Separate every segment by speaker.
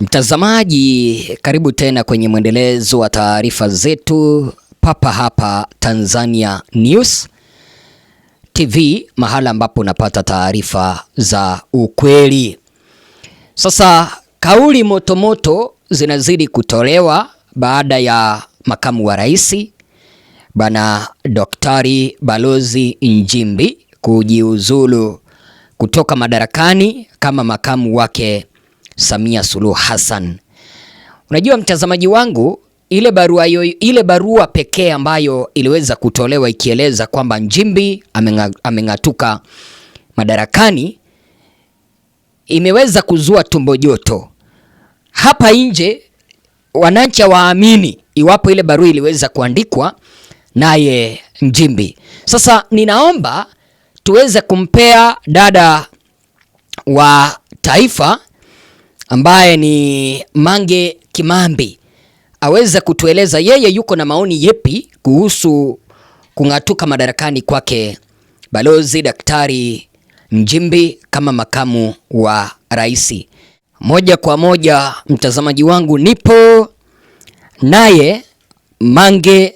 Speaker 1: Mtazamaji, karibu tena kwenye mwendelezo wa taarifa zetu papa hapa Tanzania News TV, mahala ambapo unapata taarifa za ukweli. Sasa kauli motomoto zinazidi kutolewa baada ya makamu wa rais Bwana Daktari Balozi Nchimbi kujiuzulu kutoka madarakani kama makamu wake Samia Suluhu Hassan. Unajua mtazamaji wangu, ile barua pekee ambayo iliweza kutolewa ikieleza kwamba Nchimbi ameng'atuka madarakani imeweza kuzua tumbo joto. Hapa nje wananchi waamini iwapo ile barua iliweza kuandikwa naye Nchimbi. Sasa ninaomba tuweze kumpea dada wa taifa ambaye ni Mange Kimambi aweze kutueleza yeye yuko na maoni yepi kuhusu kung'atuka madarakani kwake Balozi Daktari Nchimbi kama makamu wa rais. Moja kwa moja mtazamaji wangu, nipo naye Mange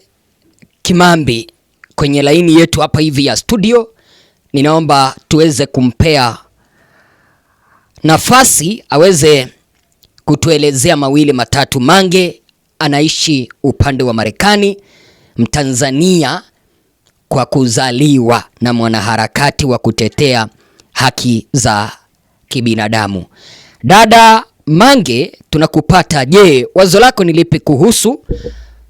Speaker 1: Kimambi kwenye laini yetu hapa hivi ya studio. Ninaomba tuweze kumpea nafasi aweze kutuelezea mawili matatu. Mange anaishi upande wa Marekani, Mtanzania kwa kuzaliwa na mwanaharakati wa kutetea haki za kibinadamu. Dada Mange, tunakupata. Je, wazo lako ni lipi kuhusu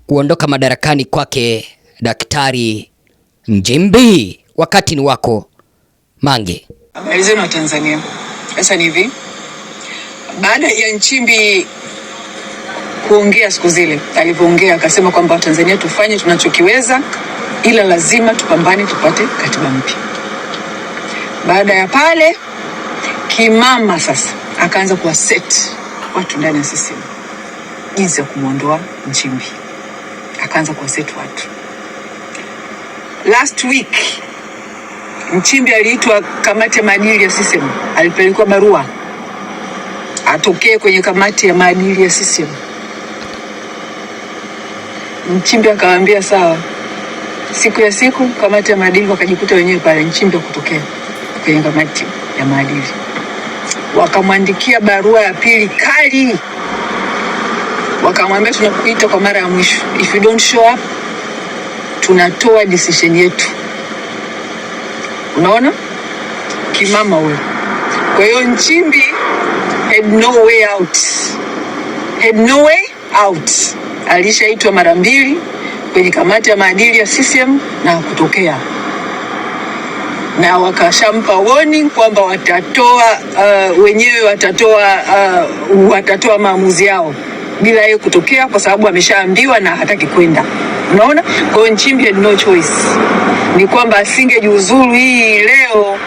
Speaker 1: kuondoka madarakani kwake Daktari Nchimbi? Wakati ni wako Mange.
Speaker 2: Habari zenu wa Tanzania. Sasa ni hivi, baada ya Nchimbi kuongea siku zile, alipoongea akasema kwamba Tanzania tufanye tunachokiweza, ila lazima tupambane tupate katiba mpya. Baada ya pale kimama sasa akaanza kuwa set watu ndani ya CCM jinsi ya kumuondoa Nchimbi. Akaanza kuwa set watu. Last week Nchimbi aliitwa kamati ya maadili ya CCM, alipelekwa barua atokee kwenye kamati ya maadili ya CCM. Nchimbi akawaambia sawa. Siku kamati ya maadili wakajikuta wenyewe pale, Nchimbi kutokea kwenye kamati ya maadili. Wakamwandikia barua ya pili kali. Wakamwambia tunakuita kwa mara ya mwisho. If you don't show up, tunatoa decision yetu. Unaona? Kimama huyo. Kwa hiyo Nchimbi had no way out. Had no way out. Alishaitwa mara mbili kwenye kamati ya maadili ya CCM na kutokea. Na wakashampa warning kwamba watatoa maamuzi yao bila yeye kutokea, kwa sababu ameshaambiwa na hataki kwenda. Unaona? Kwa hiyo Nchimbi had no choice. Ni kwamba asingejiuzulu hii leo,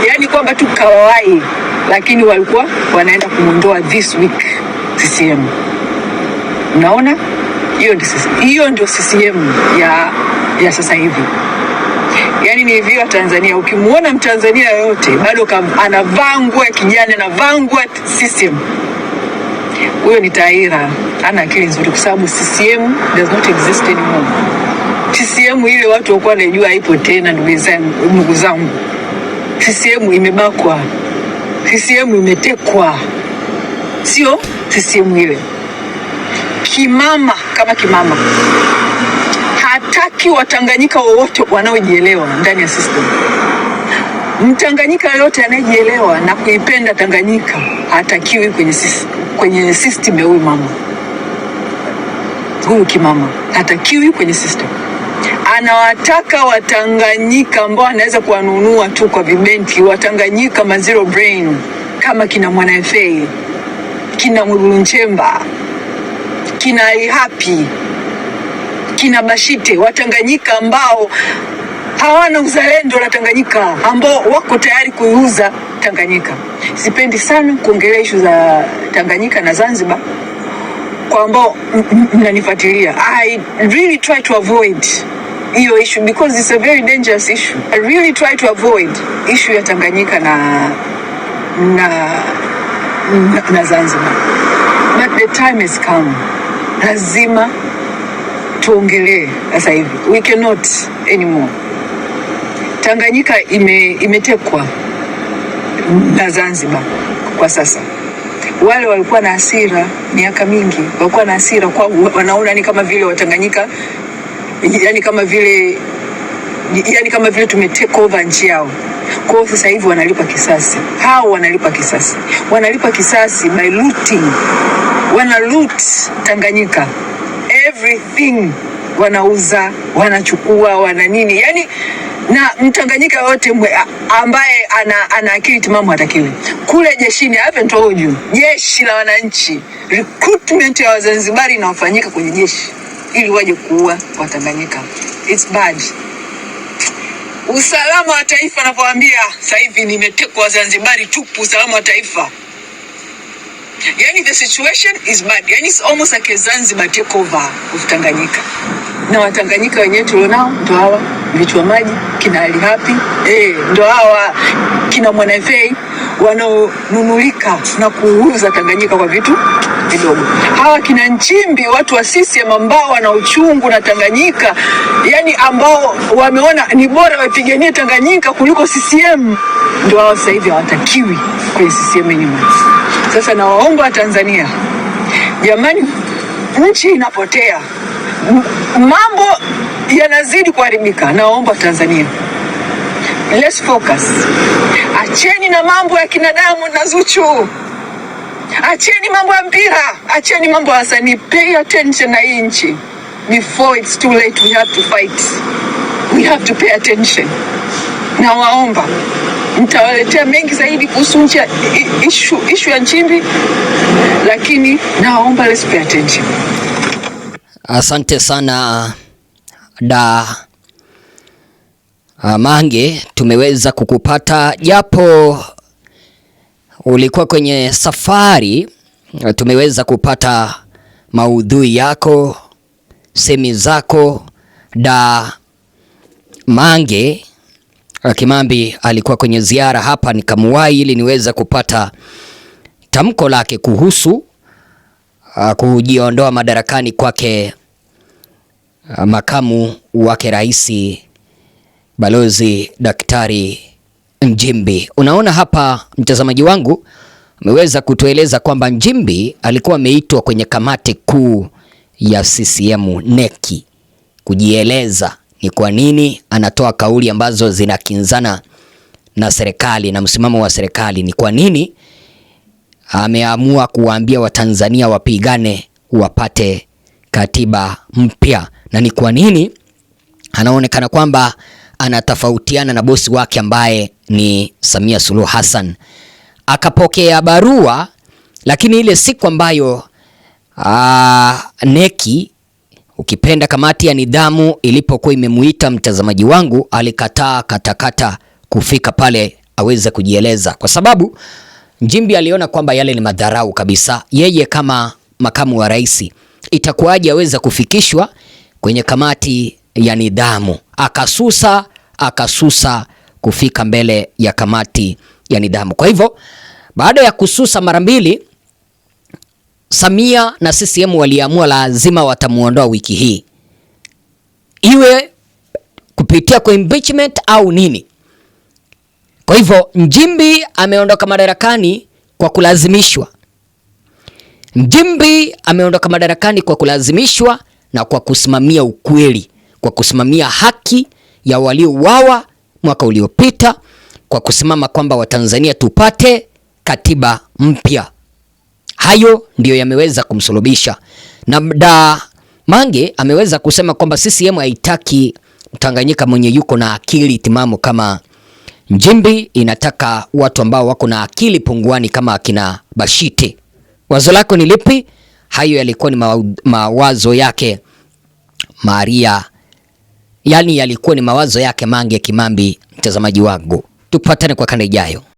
Speaker 2: yani kwamba tu kawai, lakini walikuwa wanaenda kumuondoa this week CCM. Unaona? Hiyo ndio CCM ya sasa hivi. Yani ni hivi wa Tanzania, ukimuona Mtanzania yote bado anavaa nguo ya kijani, anavaa nguo ya CCM, huyo ni taira, ana akili nzuri, kwa sababu CCM does not exist anymore. CCM ile watu walikuwa wanajua haipo tena, ndugu zangu. CCM imebakwa. CCM imetekwa. Sio CCM ile. Kimama kama kimama hataki Watanganyika wowote wanaojielewa ndani ya system. Mtanganyika yote anayejielewa na kuipenda Tanganyika hatakiwi kwenye system ya huyu mama. Huyu kimama hatakiwi kwenye system. Anawataka Watanganyika ambao anaweza kuwanunua tu kwa vibenti, Watanganyika ma zero brain kama kina Mwana FA, kina Mwigulu Nchemba, kina Ali Hapi, kina Bashite, Watanganyika ambao hawana uzalendo na Tanganyika, ambao wako tayari kuiuza Tanganyika. Sipendi sana kuongelea issue za Tanganyika na Zanzibar kwa ambao mnanifuatilia. I really try to avoid hiyo issue because it's a very dangerous issue. I really try to avoid issue ya Tanganyika na na Zanzibar. But the time has come. Lazima tuongelee sasa hivi. We cannot anymore. Tanganyika imetekwa na Zanzibar kwa sasa. Wale walikuwa na hasira miaka mingi, walikuwa na hasira kwa wanaona ni kama vile Watanganyika, yani kama vile tumetake over nchi yao. Kwa hiyo sasa hivi wanalipa kisasi. Hao wanalipa kisasi. Wanalipa kisasi by looting. Wana loot Tanganyika. Everything wanauza, wanachukua, wana nini. Yani na Mtanganyika yote ambaye ana akili timamu hatakiwi. Kule jeshini, I haven't told you, jeshi la wananchi, recruitment ya Wazanzibari inafanyika kwenye jeshi ili waje kuua Watanganyika. It's bad. Usalama wa taifa, napoambia sasa hivi nimetekwa Wazanzibari tupu, usalama wa taifa. Yani the situation is bad. Yani it's almost like a Zanzibar takeover of Tanganyika. Na Watanganyika wenyewe tulionao ndo hawa vichwa maji, kina Ali Hapi, ndo hawa kina Mwana FA wanaonunulika na kuuza Tanganyika kwa vitu vidogo. Hawa kina Nchimbi, watu wa CCM ambao wana uchungu na Tanganyika, yani ambao wameona ni bora wapiganie Tanganyika kuliko CCM, ndo hao sasa hivi hawatakiwi kwenye CCM anymore. Sasa na waomba Tanzania, jamani, nchi inapotea, mambo yanazidi kuharibika. Naomba Tanzania, let's focus. Acheni na mambo ya kinadamu na Zuchu. Acheni mambo ya mpira, acheni mambo ya wasanii. Pay attention na hii nchi before it's too late. We have to fight. We have to pay attention. Na waomba, nitawaletea mengi zaidi kuhusu issue ya Nchimbi, lakini naomba let's pay attention.
Speaker 1: Asante sana Mange, tumeweza kukupata japo ulikuwa kwenye safari. Tumeweza maudhui yako, semi zako. Mange Kimambi alikuwa kwenye ziara hapa, nikamuwahi ili niweza kupata tamko lake kuhusu kujiondoa madarakani kwake makamu wake rais Balozi Daktari Nchimbi. Unaona hapa mtazamaji wangu, ameweza kutueleza kwamba Nchimbi alikuwa ameitwa kwenye kamati kuu ya CCM neki kujieleza ni kwa nini anatoa kauli ambazo zinakinzana na serikali na msimamo wa serikali. Ni kwa nini ameamua kuwaambia Watanzania wapigane wapate katiba mpya, na ni kwa nini anaonekana kwamba anatofautiana na bosi wake ambaye ni Samia Suluhu Hassan. Akapokea barua, lakini ile siku ambayo neki, ukipenda kamati ya nidhamu, ilipokuwa imemuita mtazamaji wangu, alikataa katakata kufika pale aweze kujieleza, kwa sababu Nchimbi aliona kwamba yale ni madharau kabisa. Yeye kama makamu wa rais, itakuwaje aweza kufikishwa kwenye kamati ya nidhamu? Akasusa kufika mbele ya kamati ya nidhamu. Kwa hivyo baada ya kususa mara mbili, Samia na CCM waliamua lazima watamuondoa wiki hii, iwe kupitia kwa impeachment au nini. Kwa hivyo Nchimbi ameondoka madarakani kwa kulazimishwa. Nchimbi ameondoka madarakani kwa kulazimishwa na kwa kusimamia ukweli, kwa kusimamia haki ya waliouawa mwaka uliopita, kwa kusimama kwamba Watanzania tupate katiba mpya. Hayo ndiyo yameweza kumsulubisha. Na Mange ameweza kusema kwamba CCM haitaki Mtanganyika mwenye yuko na akili timamu kama Nchimbi, inataka watu ambao wako na akili punguani kama akina Bashite. Wazo lako ni lipi? Hayo yalikuwa ni mawazo yake Maria, yani yalikuwa ni mawazo yake Mange Kimambi. Mtazamaji wangu, tupatane kwa kanda ijayo.